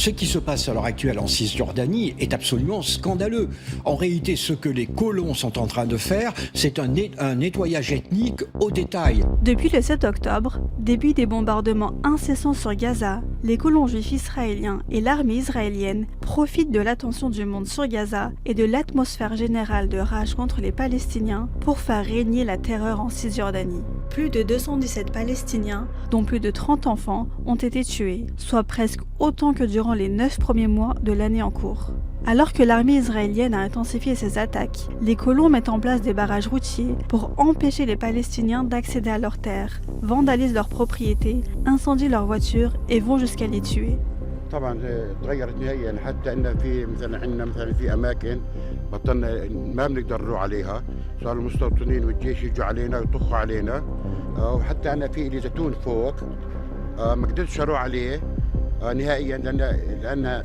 Ce qui se passe à l'heure actuelle en Cisjordanie est absolument scandaleux. En réalité, ce que les colons sont en train de faire, c'est un nettoyage ethnique au détail. Depuis le 7 octobre, début des bombardements incessants sur Gaza, les colons juifs israéliens et l'armée israélienne profitent de l'attention du monde sur Gaza et de l'atmosphère générale de rage contre les Palestiniens pour faire régner la terreur en Cisjordanie. Plus de 217 Palestiniens, dont plus de 30 enfants, ont été tués, soit presque autant que durant les 9 premiers mois de l'année en cours. Alors que l'armée israélienne a intensifié ses attaques, les colons mettent en place des barrages routiers pour empêcher les Palestiniens d'accéder à leurs terres, vandalisent leurs propriétés, incendient leurs voitures et vont jusqu'à les tuer. طبعا تغيرت نهائيا حتى ان في مثلا عندنا مثلا في اماكن بطلنا ما بنقدر نروح عليها صار المستوطنين والجيش يجوا علينا ويطخوا علينا وحتى انا في لي زيتون فوق ما قدرتش اروح عليه نهائيا لان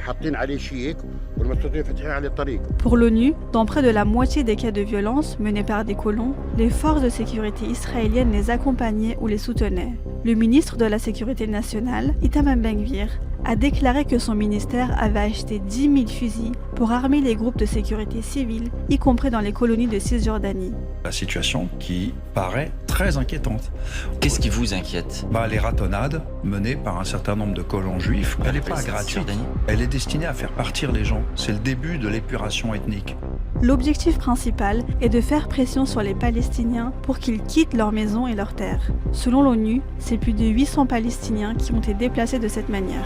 حاطين عليه شيك والمستوطنين فاتحين عليه الطريق. Pour l'ONU, dans près de la moitié des cas de violence menés par des colons, les forces de sécurité israéliennes les accompagnaient ou les soutenaient. Le ministre de la Sécurité nationale, Itamar Ben-Gvir, a déclaré que son ministère avait acheté 10 000 fusils pour armer les groupes de sécurité civile, y compris dans les colonies de Cisjordanie. La situation qui paraît très inquiétante. Qu'est-ce qui vous inquiète? Les ratonnades menées par un certain nombre de colons juifs, elle n'est pas gratuite. Elle est destinée à faire partir les gens. C'est le début de l'épuration ethnique. L'objectif principal est de faire pression sur les Palestiniens pour qu'ils quittent leurs maisons et leurs terres. Selon l'ONU, c'est plus de 800 Palestiniens qui ont été déplacés de cette manière.